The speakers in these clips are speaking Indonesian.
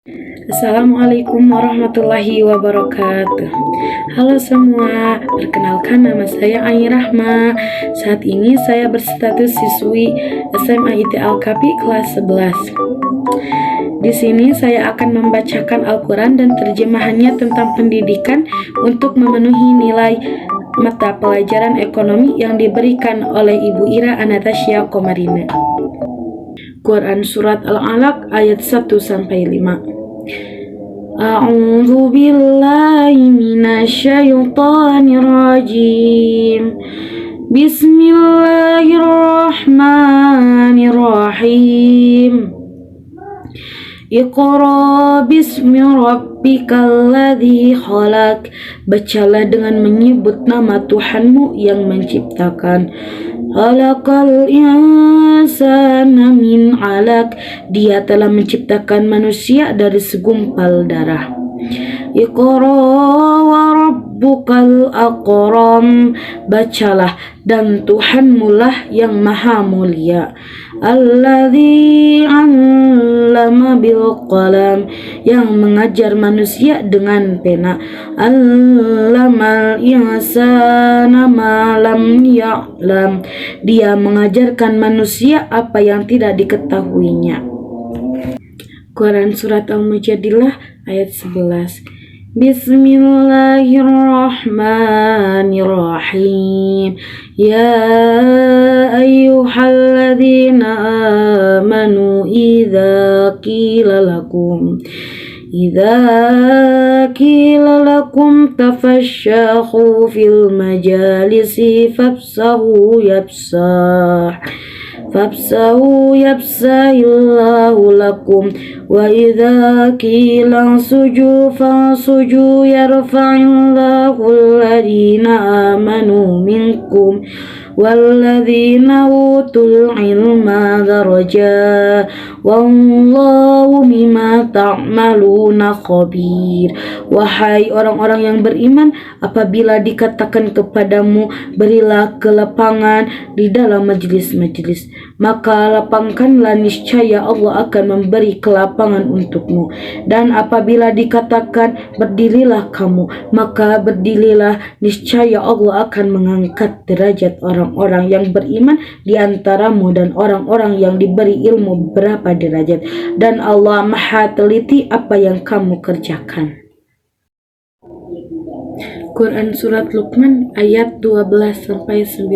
Assalamualaikum warahmatullahi wabarakatuh. Halo semua, perkenalkan nama saya Ai Rahma. Saat ini saya berstatus siswi SMA IT Al-Kafi kelas 11. Di sini saya akan membacakan Al-Quran dan terjemahannya tentang pendidikan untuk memenuhi nilai mata pelajaran ekonomi yang diberikan oleh Ibu Ira Anastasia Komarina. Quran Surat Al-Alaq ayat 1-5. A'udzu billahi minasyaitonir rajim. Bismillahirrahmanirrahim. Iqra bismi rabbikal ladzi khalaq. Bacalah dengan menyebut nama Tuhanmu yang menciptakan. Khalaqal insana min 'alaq. Dia telah menciptakan manusia dari segumpal darah. Iqra wa rabbukal akram. Bacalah dan Tuhanmu lah yang maha mulia. Alladzi 'allama bil qalam. Yang mengajar manusia dengan pena. 'Allamal insana ma lam ya'lam. Dia mengajarkan manusia apa yang tidak diketahuinya. Quran Surat Al-Mujadilah ayat 11. Bismillahirrahmanirrahim. Ya ayyuhalladzina amanu idza qila lakum tafashahu fil majalisi fafsahu yafsahillahu lakum wa idza qila suju fansuju yarfa'illahu alladhina amanu minkum walladzina utul ilma daraja wallahu bima ta'maluna khabir. Wahai orang-orang yang beriman, apabila dikatakan kepadamu berilah kelapangan di dalam majlis-majlis, maka lapangkanlah, niscaya Allah akan memberi kelapangan untukmu. Dan apabila dikatakan berdirilah kamu, maka berdirilah, niscaya Allah akan mengangkat derajat orang-orang yang beriman di antaramu dan orang-orang yang diberi ilmu berapa derajat. Dan Allah maha teliti apa yang kamu kerjakan. Quran Surat Luqman ayat 12-19.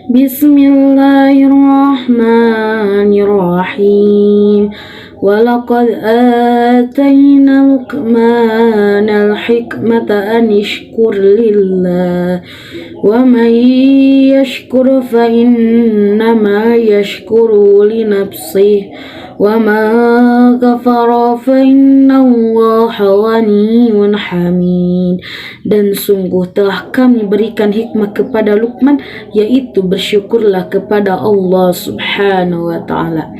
Bismillahirrahmanirrahim. Walaqad atayna Luqmanal hikmata an ishkur lillah wa man yashkur fa innama yashkuru li nafsihi wa man kafara fa innallaha ghaniyyun hamid. Dan sungguh telah kami berikan hikmah kepada Luqman, yaitu bersyukurlah kepada Allah Subhanahu wa ta'ala.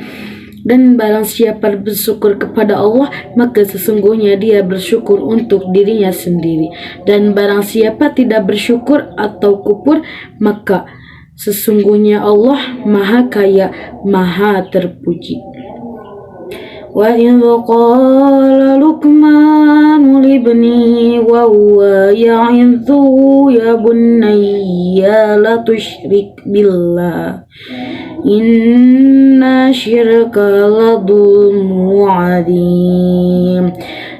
Dan barang siapa bersyukur kepada Allah, maka sesungguhnya dia bersyukur untuk dirinya sendiri. Dan barang siapa tidak bersyukur atau kufur, maka sesungguhnya Allah maha kaya, maha terpuji. Wa idh qala Luqman libni wa huwa ya'idhuhu ya bunayya la tusyrik billah inna syirka la dhulmun 'adzim.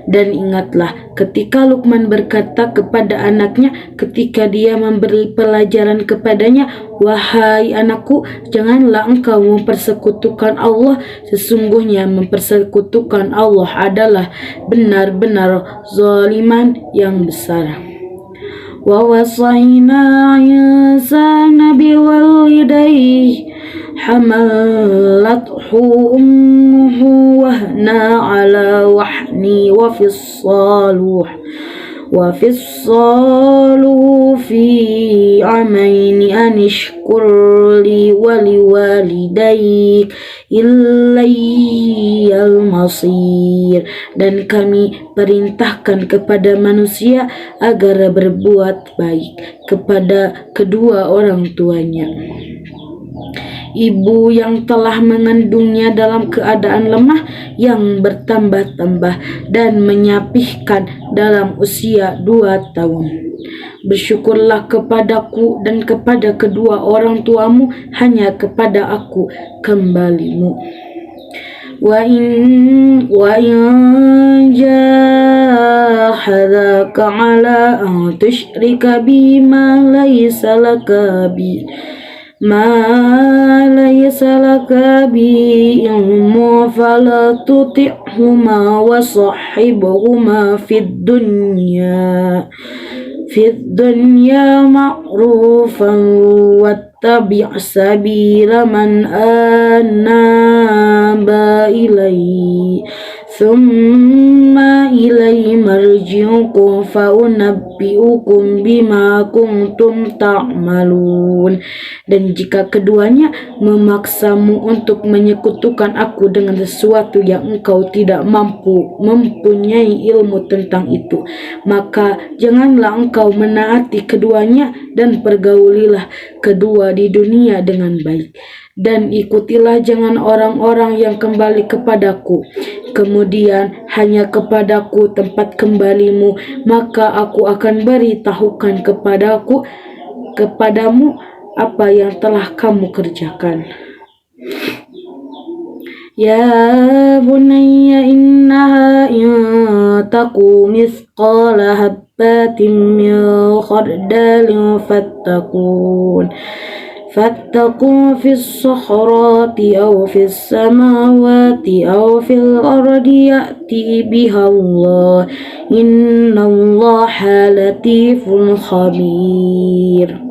Dan ingatlah ketika Luqman berkata kepada anaknya ketika dia memberi pelajaran kepadanya, wahai anakku, janganlah engkau mempersekutukan Allah. Sesungguhnya mempersekutukan Allah adalah benar-benar zaliman yang besar. Wa wasayna insana biwalidayhi hamalathu ummuhu wahna ala wahni wa fissaluhu fi amaini an ishkur li wa liwalidayk ilayyal masir. Dan kami perintahkan kepada manusia agar berbuat baik kepada kedua orang tuanya. ibu yang telah mengandungnya dalam keadaan lemah yang bertambah-tambah dan menyapihkan dalam usia 2 tahun. Bersyukurlah kepadaku dan kepada kedua orang tuamu, hanya kepada aku kembalimu. Wa in jahadaka ala an tusyrika bi ma laysa laka bi ilmu fala tuti'huma wa sahibhuma fid dunya ma'rufan wattabi' sabila man anaba ilaihi thumma ilaihi marji'ukum faunabbi'ukum bima kuntum ta'malun. Dan jika keduanya memaksamu untuk menyekutukan aku dengan sesuatu yang engkau tidak mempunyai ilmu tentang itu, maka janganlah engkau menaati keduanya dan pergaulilah kedua di dunia dengan baik. Dan ikutilah jangan orang-orang yang kembali kepadaku, kemudian hanya kepadaku tempat kembalimu, maka aku akan beritahukan kepadamu apa yang telah kamu kerjakan. Ya bunayya innaha in taku mithqala habbatin min khardalin فاتقوا في الصخرات أو في السماوات أو في الأرض يأتي بها الله إن الله لطيف خبير.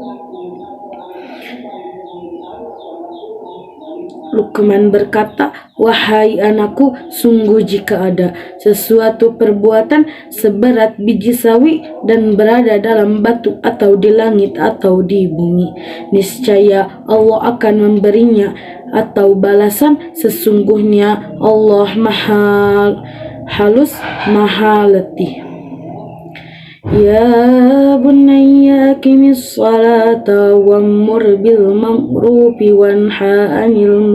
Luqman berkata, wahai anakku, sungguh jika ada sesuatu perbuatan seberat biji sawi dan berada dalam batu atau di langit atau di bumi, niscaya Allah akan memberinya atau balasan. Sesungguhnya Allah Maha Halus, Maha Letih. Ya bunayya aqimis salata wa'mur bil ma'rufi wanha 'anil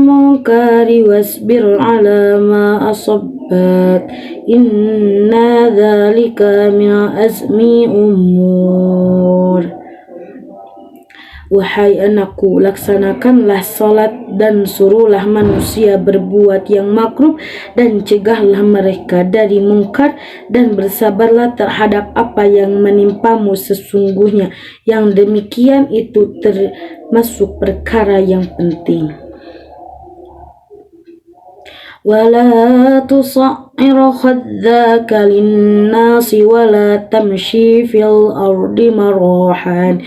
munkari wasbir 'ala ma asabbak inna dzalika min azmi umur. Wahai anakku, laksanakanlah salat dan suruhlah manusia berbuat yang makruf dan cegahlah mereka dari mungkar, dan bersabarlah terhadap apa yang menimpamu, sesungguhnya yang demikian itu termasuk perkara yang penting. Wala tusa'ir khaddaka linnasi wala tamshi fil ardi marahan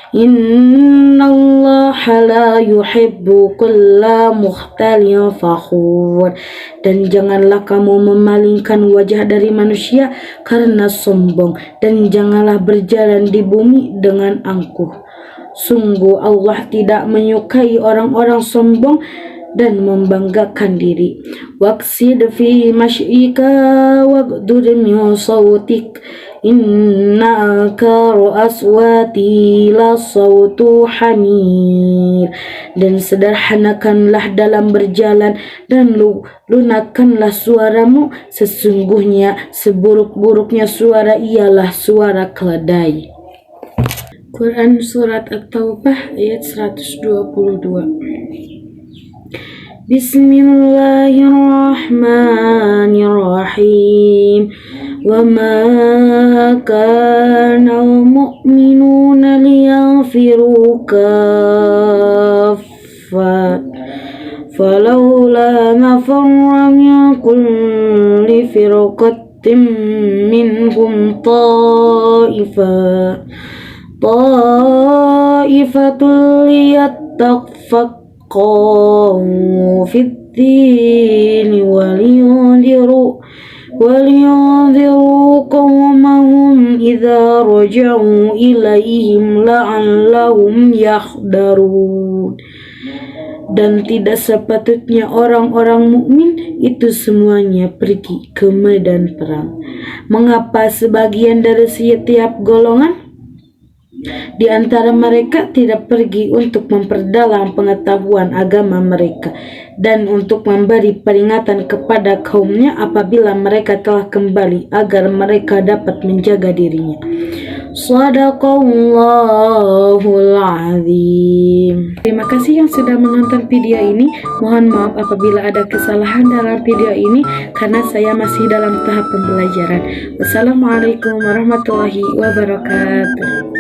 innallaha la yuhibbu kulla mukhtalin fakhur. Dan janganlah kamu memalingkan wajah dari manusia karena sombong, dan janganlah berjalan di bumi dengan angkuh. Sungguh Allah tidak menyukai orang-orang sombong dan membanggakan diri. Waqsid fi masyika waqdur min sawtik inna akara aswati la sawtu hamir. Dan sederhanakanlah dalam berjalan dan lunakkanlah suaramu, sesungguhnya seburuk-buruknya suara ialah suara keledai. Quran Surat At-Taubah ayat 122. Bismillahirrahmanirrahim. Wa ma kana mu'minuna liyanfiru kaffat falawla nafarra min kulli firqatin minhum ta'ifatul liyattaqaw fid dini waliyunziru qawmahum idza raja'u ilaihim la'allahum yahdharun. Dan tidak sepatutnya orang-orang mukmin itu semuanya pergi ke medan perang. Mengapa sebagian dari setiap golongan Di antara mereka tidak pergi untuk memperdalam pengetahuan agama mereka dan untuk memberi peringatan kepada kaumnya apabila mereka telah kembali agar mereka dapat menjaga dirinya. Shadaqallahul azim. Terima kasih yang sudah menonton video ini. Mohon maaf apabila ada kesalahan dalam video ini karena saya masih dalam tahap pembelajaran. Wassalamualaikum warahmatullahi wabarakatuh.